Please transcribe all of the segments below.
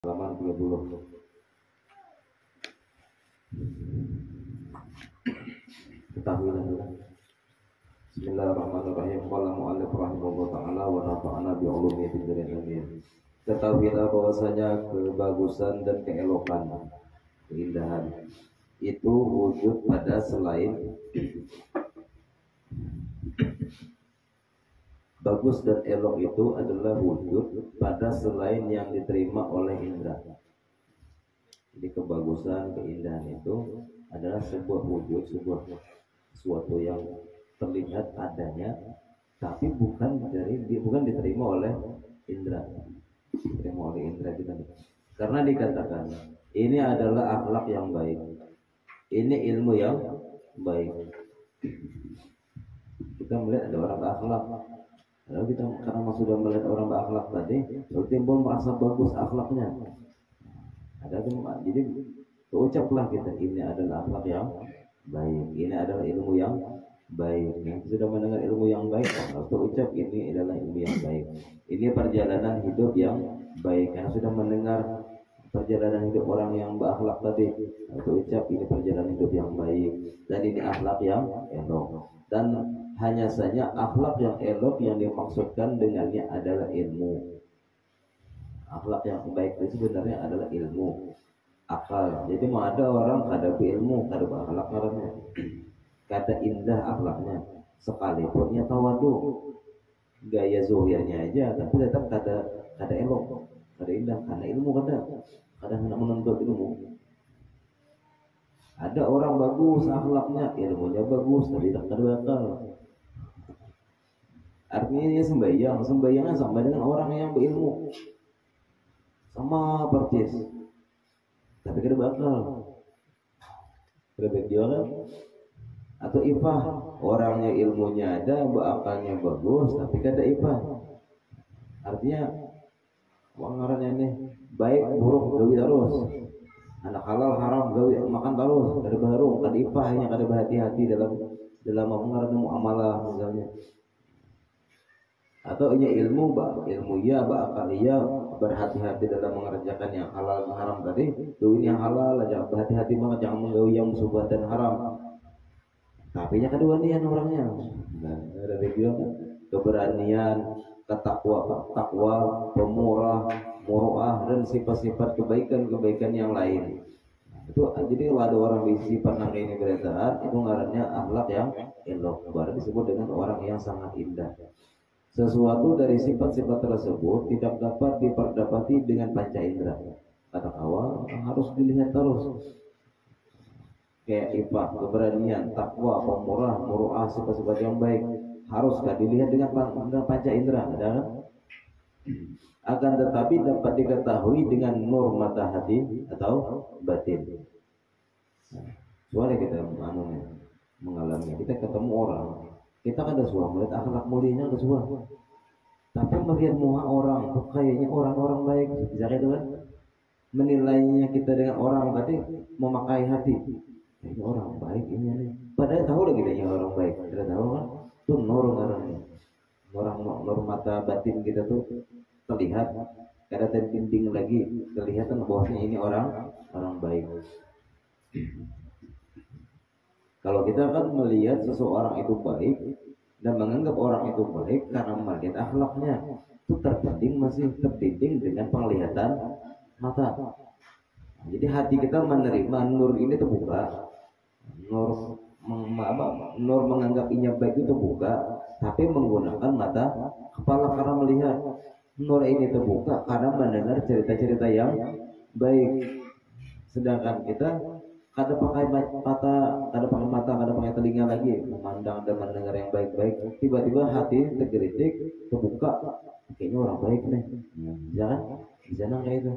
Halaman 30. Ketahuilah dulu. Bismillahirrahmanirrahim. Qala mu'allif rahimahullah ta'ala wa nafa'ana bi'ulumi fid dunya amin. Ketahuilah bahwasanya kebagusan dan keelokan, keindahan itu wujud pada selain bagus dan elok itu adalah wujud pada selain yang diterima oleh indera. Jadi kebagusan, keindahan itu adalah sebuah wujud, sesuatu yang terlihat adanya, tapi bukan diterima oleh indera. Diterima oleh indera kita. Karena dikatakan ini adalah akhlak yang baik, ini ilmu yang baik. Kita melihat ada orang berakhlak. Lalu kita karena sudah melihat orang berakhlak tadi, lalu timbul merasa bagus akhlaknya. Jadi terucaplah kita, ini adalah akhlak yang baik, ini adalah ilmu yang baik. Yang sudah mendengar ilmu yang baik, lalu terucap ini adalah ilmu yang baik. Ini perjalanan hidup yang baik. Yang sudah mendengar perjalanan hidup orang yang berakhlak tadi, lalu terucap ini perjalanan hidup yang baik. Dan ini akhlak yang elok. Dan hanya saja akhlak yang elok yang dimaksudkan dengannya adalah ilmu. Akhlak yang baik itu sebenarnya adalah ilmu, akal. Jadi mau ada orang kada berilmu, kada berakhlak karena kada indah akhlaknya, sekalipun ia tawadu, gaya zuhirnya aja, tapi tetap kada elok, kada indah, karena ilmu kada hendak menuntut ilmu. Ada orang bagus akhlaknya, ilmunya bagus, tapi tak kada akal. Artinya dia sembahyangnya sama dengan orang yang berilmu, sama persis, tapi kada bakal, kada baik dia kan? Atau ifah, orangnya ilmunya ada, akalnya bagus, tapi kada ifah. Artinya wangarannya nih baik buruk gawi terus, anak halal haram gawi makan terus, kada baru, kada ifahnya, kada berhati-hati dalam wangaran muamalah misalnya. Atau ini ilmu ya akal ya, berhati-hati dalam mengerjakan yang halal dan haram tadi. Gawin yang halal aja, berhati-hati banget jangan menggawi yang subhat dan haram. Tapi nya kedua nian orangnya. Nah, ada video kan? Keberanian, takwa, pemurah, muruah, dan sifat-sifat kebaikan yang lain. Itu jadi kalau ada orang bersifat nang ini berataan, itu ngarannya akhlak yang elok. Baru disebut dengan orang yang sangat indah. Sesuatu dari sifat-sifat tersebut tidak dapat diperdapati dengan panca indera. Kata awal harus dilihat terus. Kayak ifah, keberanian, takwa, pemurah, muruah, sifat-sifat yang baik haruskah dilihat dengan panca indera? Ada? Akan tetapi dapat diketahui dengan nur mata hati atau batin. Soalnya kita mengalami, kita ketemu orang, kita ada suah melihat akhlak mulianya ada suah, tapi melihat muka orang kayaknya orang-orang baik, bisa itu kan? Menilainya kita dengan orang tadi memakai hati, kayaknya orang baik ini nih. Padahal tahu lagi dia orang baik, kita tahu kan? Itu nur orangnya, nur mata batin kita tuh terlihat, kada tinding lagi kelihatan bahwasanya ini orang baik. Kalau kita akan melihat seseorang itu baik dan menganggap orang itu baik karena melihat akhlaknya, itu masih tertinding dengan penglihatan mata. Jadi hati kita menerima nur ini terbuka, nur menganggap ini baik itu terbuka, tapi menggunakan mata kepala karena melihat. Nur ini terbuka karena mendengar cerita-cerita yang baik. Sedangkan kita kada pakai mata, kada pakai telinga lagi memandang dan mendengar yang baik-baik. Tiba-tiba hati tergelitik, terbuka, kayaknya orang baik nih. Jangan, bisa nang kayak itu.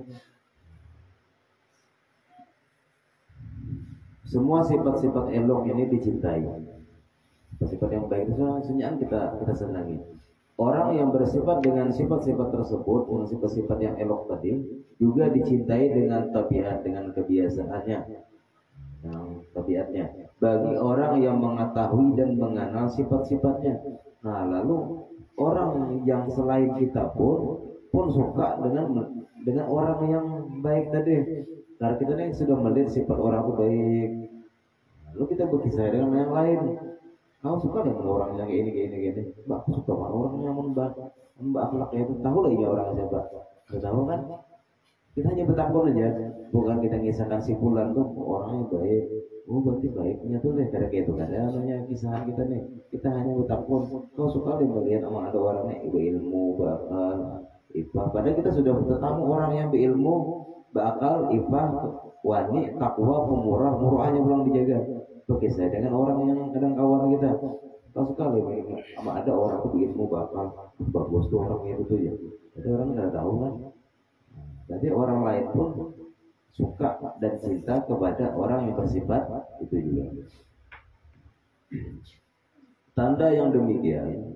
Semua sifat-sifat elok ini dicintai. Sifat yang baik itu senyaan kita senangi. Orang yang bersifat dengan sifat-sifat tersebut, dengan sifat-sifat yang elok tadi, juga dicintai dengan tabiat, dengan kebiasaannya, tabiatnya. Bagi orang yang mengetahui dan mengenal sifat-sifatnya. Nah, lalu orang yang selain kita pun suka dengan dengan orang yang baik tadi. Karena kita nih sudah melihat sifat orang itu baik, lalu kita berkisah dengan yang lain. Kau suka dengan orang yang kayak ini, mbak aku suka sama orang yang mbak akhlaknya itu, tahu lagi ya orang siapa, nggak tahu kan? Kita hanya bertakbur aja, bukan kita ngisahkan si fulan tuh orangnya baik. Oh berarti baiknya tuh deh kayak gitu kan? Ya namanya kisahan kita nih. Kita hanya bertakbur. Kau suka deh melihat sama ada orangnya berilmu, bakal, ifah. Padahal kita sudah bertemu orang yang berilmu, bakal, ifah, wani, takwa, pemurah, murahnya belum dijaga. Berkisah dengan orang yang kadang kawan kita. Kau suka deh sama ada orang tuh berilmu, bakal, bagus tuh orangnya itu tuh ya. Jadi orang nggak tahu kan? Jadi orang lain pun suka dan cinta kepada orang yang bersifat itu juga. Tanda yang demikian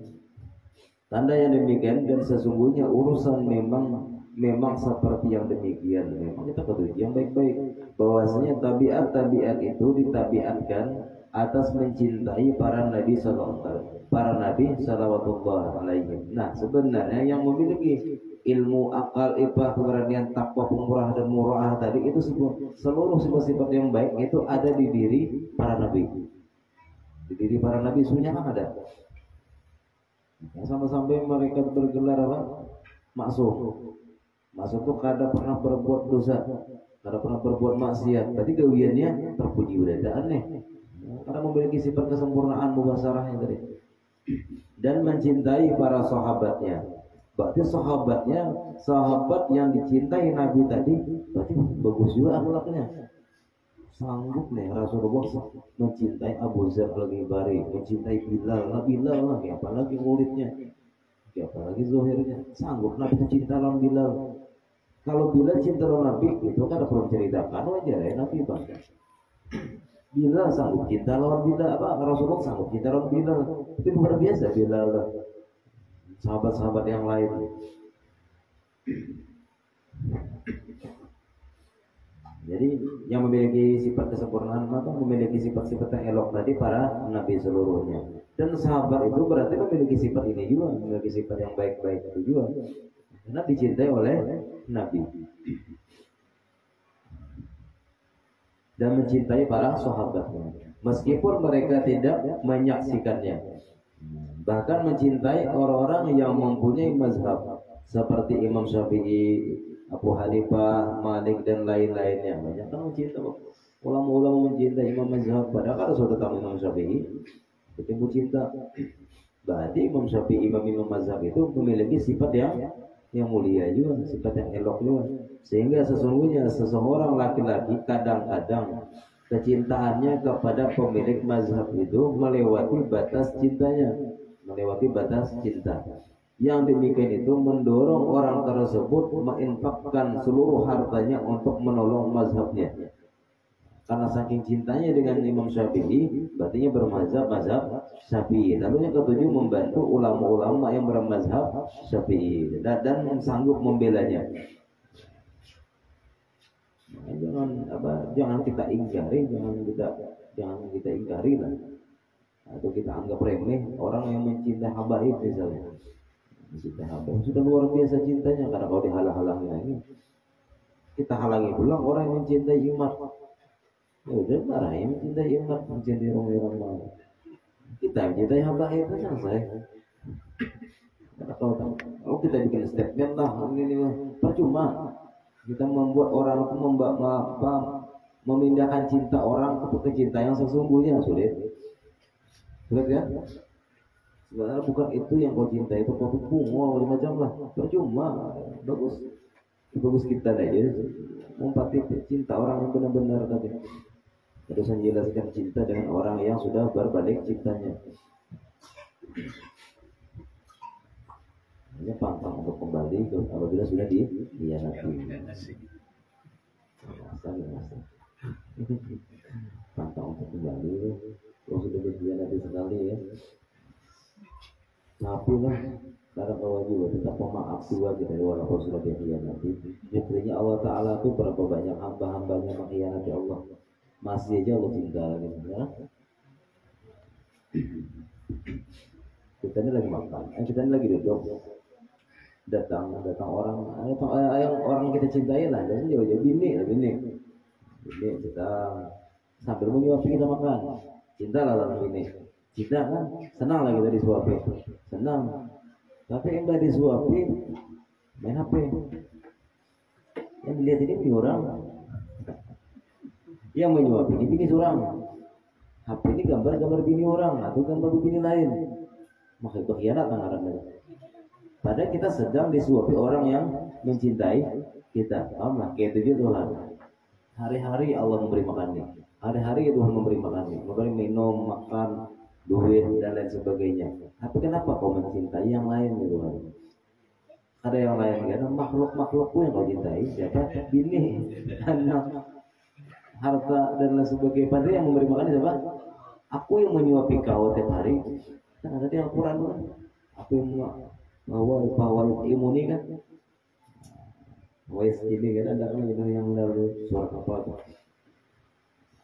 dan sesungguhnya urusan memang seperti yang demikian. Memang kita ketahui yang baik-baik bahwasanya tabiat itu ditabiatkan atas mencintai para nabi sallallahu alaihi. Nah, sebenarnya yang memiliki ilmu, akal, ifah, keberanian, takwa, pemurah dan murah tadi itu seluruh sifat-sifat yang baik itu ada di diri para nabi. Di diri para nabi semuanya kan ada. Sampai mereka bergelar apa? Maksum. Maksum itu kada pernah berbuat dosa, kada pernah berbuat maksiat. Tadi gawiannya terpuji udah aneh. Karena memiliki sifat kesempurnaan mubasarahnya tadi. Dan mencintai para sahabatnya. Berarti sahabat yang dicintai Nabi tadi berarti bagus juga akhlaknya. Sanggup nih Rasulullah mencintai Abu Dzar Al-Ghifari, mencintai Bilal lagi, apalagi muridnya, apalagi Zuhairnya. Sanggup Nabi itu cinta lawan Bilal. Kalau Bilal cinta lawan Nabi itu kan perlu ceritakan wajar ya Nabi bang. Bilal sanggup cinta lawan Bilal, Rasulullah sanggup cinta lawan Bilal. Itu luar biasa Bilal. Sahabat-sahabat yang lain. Jadi yang memiliki sifat kesempurnaan maka memiliki sifat-sifat yang elok tadi para nabi seluruhnya. Dan sahabat itu berarti memiliki sifat ini juga, memiliki sifat yang baik-baik itu juga. Karena dicintai oleh nabi. Dan mencintai para sahabatnya. Meskipun mereka tidak menyaksikannya. Bahkan mencintai orang-orang yang mempunyai mazhab seperti Imam Syafi'i, Abu Hanifah, Malik dan lain-lainnya. Banyak kan mencintai ulama-ulama mencintai Imam mazhab. Padahal sudah tahu Imam Syafi'i itu cinta. Berarti Imam Syafi'i, imam mazhab itu memiliki sifat yang mulia juga, sifat yang elok juga. Sehingga sesungguhnya seseorang laki-laki kadang-kadang kecintaannya kepada pemilik mazhab itu melewati batas cintanya. Melewati batas cinta. Yang demikian itu mendorong orang tersebut menginfakkan seluruh hartanya untuk menolong mazhabnya. Karena saking cintanya dengan Imam Syafi'i, berarti bermazhab Syafi'i. Lalu yang ketujuh membantu ulama-ulama yang bermazhab Syafi'i dan sanggup membelanya. Jangan kita ingkari, jangan kita ingkari lah. Atau kita anggap remeh orang yang mencintai habaib misalnya. Mencintai habaib sudah luar biasa cintanya, karena kalau dihalang-halangi lagi kita halangi pulang orang yang mencintai iman. Ya udah marah yang mencintai iman, mencintai orang-orang mau. Kita mencintai habaib itu selesai. Karena kalau kita bikin statement lah ini percuma. Kita membuat orang itu memindahkan cinta orang ke cinta yang sesungguhnya sulit. Sulit ya? Sebenarnya bukan itu yang kau cinta, itu kau dukung, macam lah. Percuma, bagus kita aja. Mempati cinta orang yang benar-benar tadi. Terus menjelaskan cinta dengan orang yang sudah berbalik cintanya. Hanya pantang untuk kembali apabila sudah dihianati. Pantang untuk kembali. Kalau sudah dihianati sekali ya. Tapi lah, karena kalau juga tetap pemaaf juga kita walaupun sudah dihianati. Justru Allah Taala itu berapa banyak hamba-hambanya mengkhianati Allah. Masih aja Allah cinta gitu ya. Kita ini lagi makan, kita ini lagi duduk. datang yang orang yang kita cintai lah, dan jauh-jauh bini kita sambil menyuapi kita makan, cinta lah dalam ini, cinta kan senang lah kita disuapi, senang. Tapi yang gak disuapi main HP, yang dilihat ini orang, yang menyuapi ini bini orang, HP ini gambar bini orang atau gambar bini lain, maka itu khianat ngaranna. Padahal kita sedang disuapi orang yang mencintai kita. Paham lah? Kayak itu Tuhan. Hari-hari Allah memberi makannya. Hari-hari Tuhan memberi makannya, memberi minum, makan, duit dan lain sebagainya. Tapi kenapa kau mencintai yang lain ya Tuhan? Ada yang lain kan? Makhluk-makhlukku yang kau cintai. Siapa? Bini, anak, harta dan lain sebagainya. Padahal yang memberi makannya siapa? Aku yang menyuapi kau tiap hari. Kan ada di Al-Quran kan? Aku yang bahwa imuni kan, ini kan ada kan yang lalu surat apa tuh?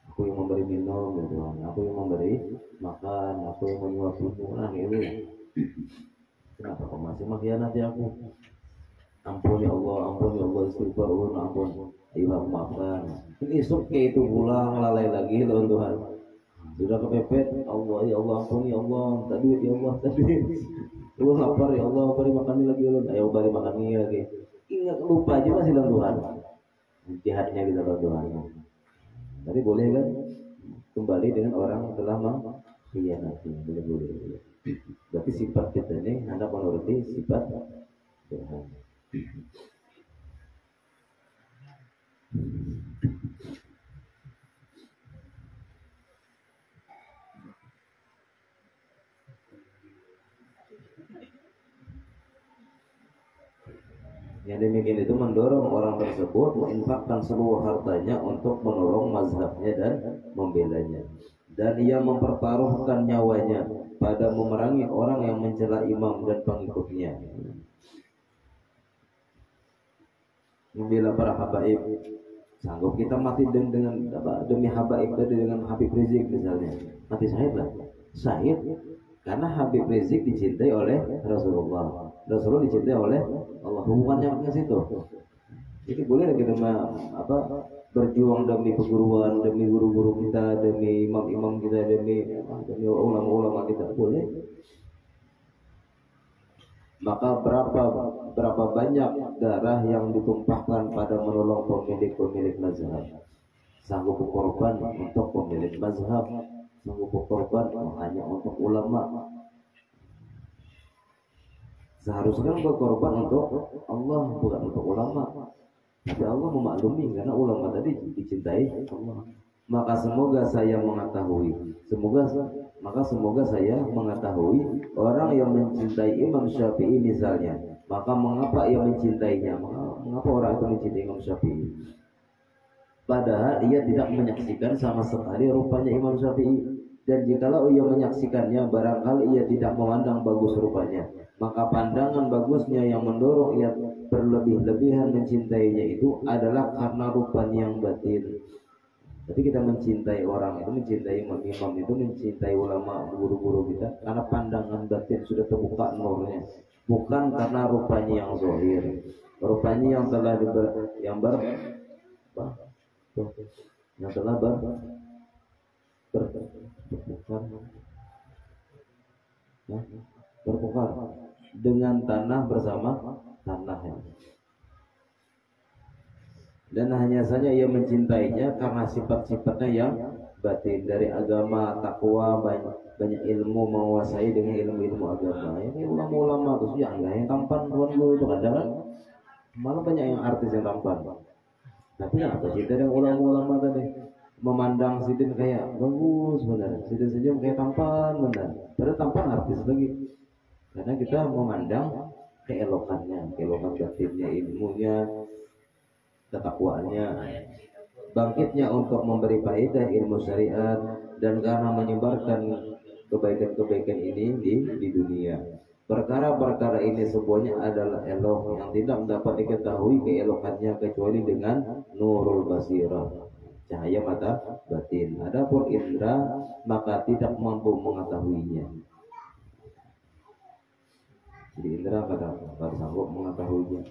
Aku yang memberi minum ya Tuhan, aku yang memberi makan, aku yang menyuapimu. Nah itu kenapa kau masih mengkhianati aku? Ampun ya Allah, istighfar, ampun, ayo aku maafkan. Ini esok kayak itu pulang lalai lagi lawan Tuhan. Sudah kepepet, Allah ya Allah, ampun ya Allah, tak duit ya Allah, tak duit. Lu lapar ya Allah, beri makan lagi ulun. Ayo beri makan lagi. Ingat lupa aja masih dalam Tuhan. Jahatnya kita dalam Tuhan. Tapi boleh kan kembali dengan orang yang telah mengkhianati. Boleh. Berarti sifat kita ini hendak menuruti sifat Tuhan. Yang demikian itu mendorong orang tersebut menginfakkan seluruh hartanya untuk menolong mazhabnya dan membelanya, dan ia mempertaruhkan nyawanya pada memerangi orang yang mencela imam dan pengikutnya, membela para habaib. Sanggup kita mati dengan demi habaib tadi, dengan Habib Rizik misalnya, mati syahid lah, syahid karena Habib Rizik dicintai oleh Rasulullah dicintai oleh Allah, hubungannya ke situ. Jadi boleh kita berjuang demi perguruan, demi guru-guru kita, demi imam-imam kita, demi ulama-ulama kita, boleh. Maka berapa banyak darah yang ditumpahkan pada menolong pemilik mazhab. Sanggup berkorban untuk pemilik mazhab, sanggup berkorban hanya untuk ulama. Seharusnya berkorban untuk Allah, bukan untuk ulama. Tapi Allah memaklumi karena ulama tadi dicintai Allah. Maka semoga saya mengetahui orang yang mencintai Imam Syafi'i misalnya, maka mengapa ia mencintainya? Mengapa orang itu mencintai Imam Syafi'i? Padahal ia tidak menyaksikan sama sekali rupanya Imam Syafi'i. Dan jikalau ia menyaksikannya, barangkali ia tidak memandang bagus rupanya, maka pandangan bagusnya yang mendorong ia berlebih-lebihan mencintainya itu adalah karena rupanya yang batin. Jadi kita mencintai orang itu, mencintai imam-imam itu, mencintai ulama, guru-guru kita karena pandangan batin sudah terbuka nurnya, bukan karena rupanya yang zahir, rupanya yang telah berpukar dengan tanah bersama tanahnya. Dan hanya saja ia mencintainya karena sifat-sifatnya yang batin, dari agama, takwa, banyak ilmu, menguasai dengan ilmu-ilmu agama. Ini ulama-ulama terus yang tampan tuan guru itu kadang malah banyak yang artis yang tampan. Tapi kenapa kita dengan ulama-ulama tadi memandang Sidin kayak bagus benar, Sidin senyum kayak tampan benar, padahal tampan artis lagi. Karena kita memandang keelokan batinnya, ilmunya, ketakwaannya, bangkitnya untuk memberi faedah ilmu syariat, dan karena menyebarkan kebaikan-kebaikan ini di dunia. Perkara-perkara ini semuanya adalah elok yang tidak dapat diketahui keelokannya kecuali dengan nurul basirah, cahaya mata batin. Adapun indra maka tidak mampu mengetahuinya. Jadi indera kata sanggup mengetahuinya.